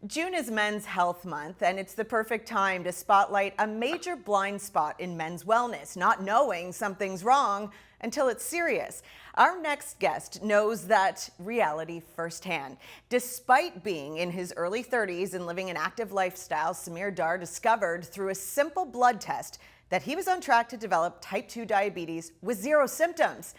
June is Men's Health Month, and it's the perfect time to spotlight a major blind spot in men's wellness, not knowing something's wrong until it's serious. Our next guest knows that reality firsthand. Despite being in his early 30s and living an active lifestyle, Samir Dar discovered through a simple blood test that he was on track to develop type 2 diabetes with zero symptoms.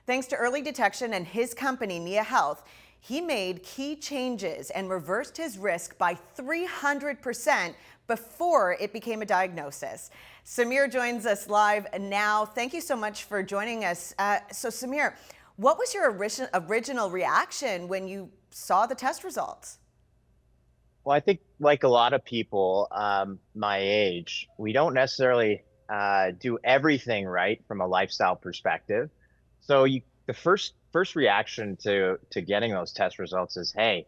Thanks to early detection and his company, NiaHealth, he made key changes and reversed his risk by 300% before it became a diagnosis. Samir joins us live now. Thank you so much for joining us. So Samir, what was your original reaction when you saw the test results? Well, I think like a lot of people my age, we don't necessarily do everything right from a lifestyle perspective. So the first reaction to getting those test results is, hey,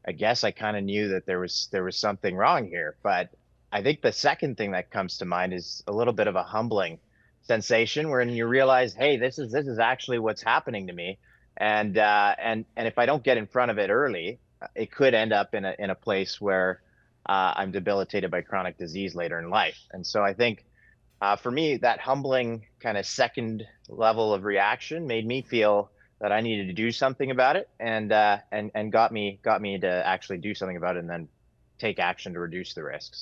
I guess I kind of knew that there was something wrong here. But I think the second thing that comes to mind is a little bit of a humbling sensation wherein you realize, hey, this is actually what's happening to me, and if I don't get in front of it early, it could end up in a place where I'm debilitated by chronic disease later in life. And so I think for me, that humbling kind of second level of reaction made me feel that I needed to do something about it, and got me to actually do something about it, and then take action to reduce the risk.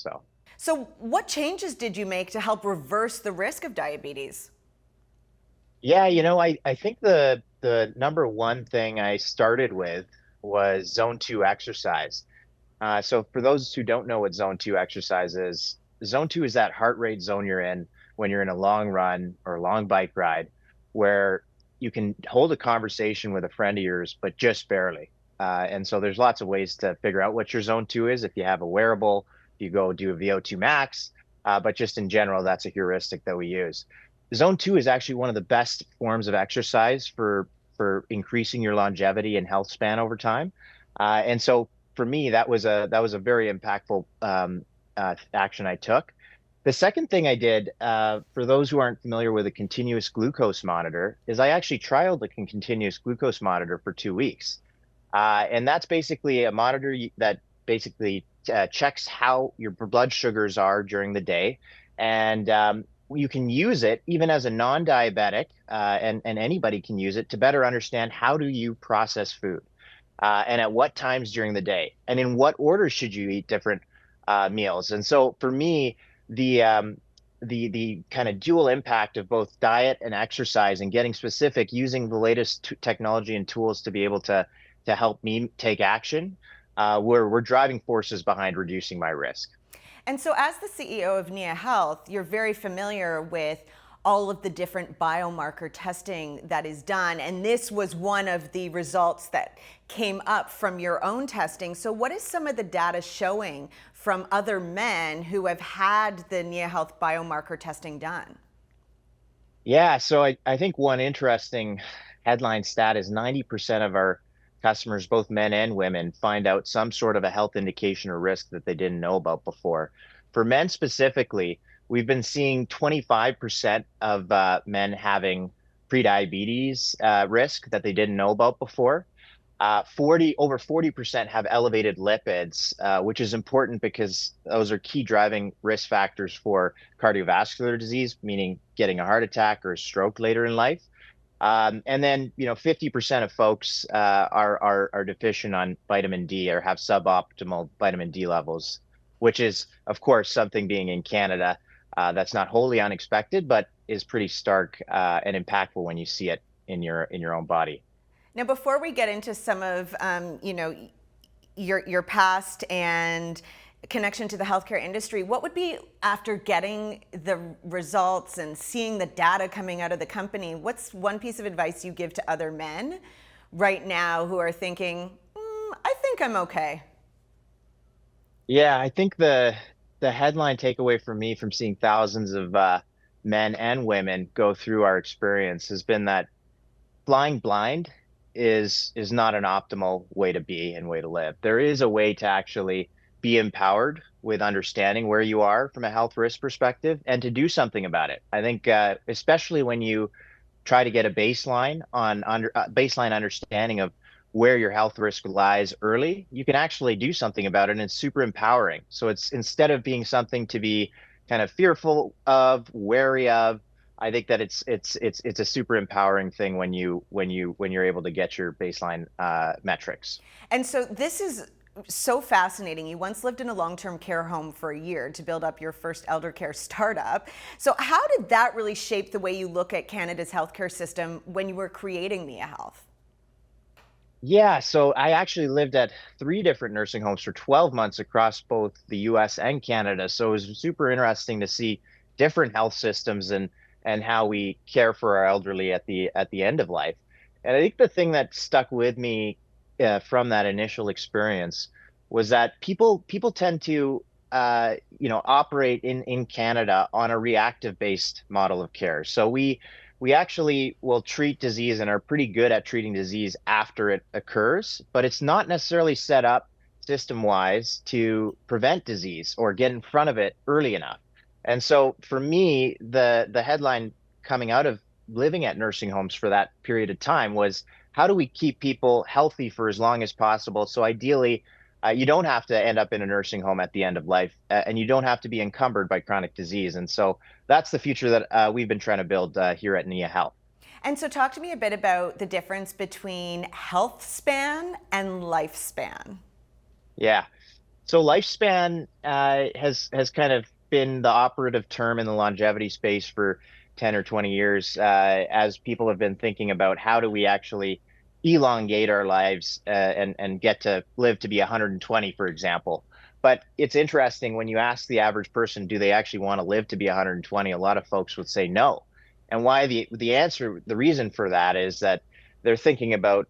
So what changes did you make to help reverse the risk of diabetes? Yeah, I think the number one thing I started with was zone two exercise. So for those who don't know what zone two exercise is, zone two is that heart rate zone you're in when you're in a long run or a long bike ride, where you can hold a conversation with a friend of yours, but just barely. And so there's lots of ways to figure out what your zone two is. If you have a wearable, if you go do a VO2 max, but just in general, that's a heuristic that we use. Zone two is actually one of the best forms of exercise for increasing your longevity and health span over time. And so for me, that was a very impactful action I took. The second thing I did, for those who aren't familiar with a continuous glucose monitor, is I actually trialed the continuous glucose monitor for 2 weeks. And that's basically a monitor that basically checks how your blood sugars are during the day. And you can use it even as a non-diabetic, and anybody can use it to better understand how do you process food, and at what times during the day, and in what order should you eat different meals. And so for me, the kind of dual impact of both diet and exercise and getting specific, using the latest technology and tools to be able to help me take action, were driving forces behind reducing my risk. And so as the CEO of NiaHealth, you're very familiar with all of the different biomarker testing that is done. And this was one of the results that came up from your own testing. So what is some of the data showing from other men who have had the NiaHealth biomarker testing done? Yeah, so I think one interesting headline stat is 90% of our customers, both men and women, find out some sort of a health indication or risk that they didn't know about before. For men specifically, we've been seeing 25% of men having prediabetes risk that they didn't know about before. Over 40% have elevated lipids, which is important because those are key driving risk factors for cardiovascular disease, meaning getting a heart attack or a stroke later in life. And then, 50% of folks are deficient on vitamin D or have suboptimal vitamin D levels, which is, of course, something being in Canada, that's not wholly unexpected, but is pretty stark and impactful when you see it in your own body. Now, before we get into some of your past and connection to the healthcare industry, what would be, after getting the results and seeing the data coming out of the company, what's one piece of advice you give to other men right now who are thinking, I think I'm okay? Yeah, I think the headline takeaway for me from seeing thousands of men and women go through our experience has been that flying blind is not an optimal way to be and way to live. There is a way to actually be empowered with understanding where you are from a health risk perspective and to do something about it. I think especially when you try to get a baseline understanding of where your health risk lies early, you can actually do something about it, and it's super empowering. So it's, instead of being something to be kind of fearful of, wary of, I think that it's a super empowering thing when you're able to get your baseline metrics. And so this is so fascinating. You once lived in a long-term care home for a year to build up your first elder care startup. So how did that really shape the way you look at Canada's healthcare system when you were creating NiaHealth? Yeah, so I actually lived at three different nursing homes for 12 months across both the US and Canada. So it was super interesting to see different health systems and how we care for our elderly at the end of life. And I think the thing that stuck with me from that initial experience was that people tend to operate in Canada on a reactive based model of care. So we actually will treat disease and are pretty good at treating disease after it occurs, but it's not necessarily set up system wise to prevent disease or get in front of it early enough. And so for me, the headline coming out of living at nursing homes for that period of time was, how do we keep people healthy for as long as possible? So ideally, you don't have to end up in a nursing home at the end of life, and you don't have to be encumbered by chronic disease. And so that's the future that we've been trying to build here at NiaHealth. And so talk to me a bit about the difference between health span and lifespan. Yeah. So lifespan has kind of been the operative term in the longevity space for 10 or 20 years, as people have been thinking about how do we actually elongate our lives and get to live to be 120, for example. But it's interesting when you ask the average person, do they actually want to live to be 120? A lot of folks would say no. And why the reason for that is that they're thinking about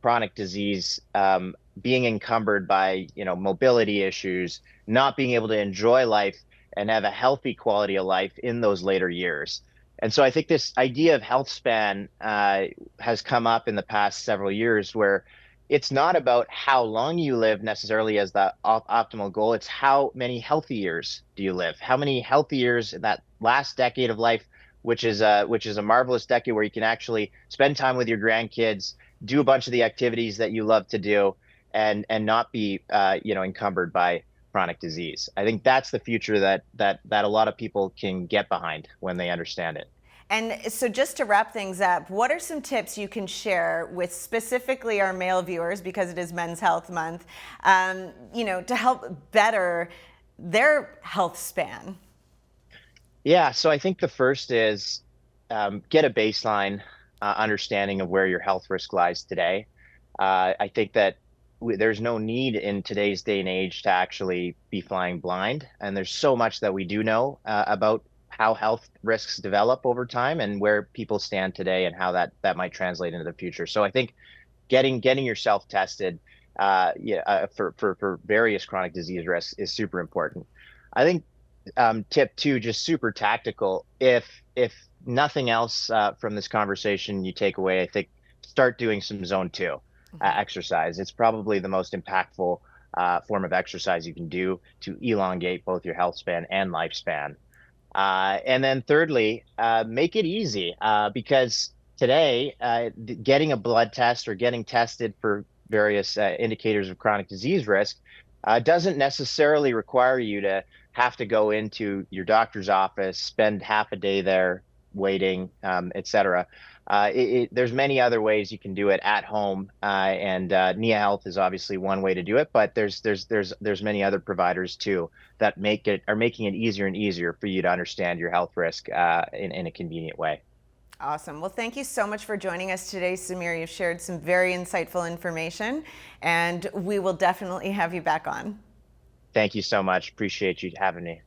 chronic disease, being encumbered by mobility issues, not being able to enjoy life and have a healthy quality of life in those later years. And so I think this idea of health span has come up in the past several years, where it's not about how long you live necessarily as the optimal goal. It's how many healthy years do you live? How many healthy years in that last decade of life, which is a marvelous decade where you can actually spend time with your grandkids, do a bunch of the activities that you love to do, and not be encumbered by chronic disease. I think that's the future that a lot of people can get behind when they understand it. And so just to wrap things up, what are some tips you can share with specifically our male viewers, because it is Men's Health Month, to help better their health span? Yeah, so I think the first is get a baseline understanding of where your health risk lies today. I think that there's no need in today's day and age to actually be flying blind. And there's so much that we do know about how health risks develop over time and where people stand today and how that might translate into the future. So I think getting yourself tested for various chronic disease risks is super important. I think tip two, just super tactical. If nothing else from this conversation you take away, I think start doing some zone two exercise. It's probably the most impactful form of exercise you can do to elongate both your health span and lifespan. And then thirdly, make it easy, because today, getting a blood test or getting tested for various indicators of chronic disease risk doesn't necessarily require you to have to go into your doctor's office, spend half a day there waiting, et cetera. There's many other ways you can do it at home, and NiaHealth is obviously one way to do it, but there's many other providers too that are making it easier and easier for you to understand your health risk in a convenient way. Awesome. Well, thank you so much for joining us today, Samir. You've shared some very insightful information, and we will definitely have you back on. Thank you so much. Appreciate you having me.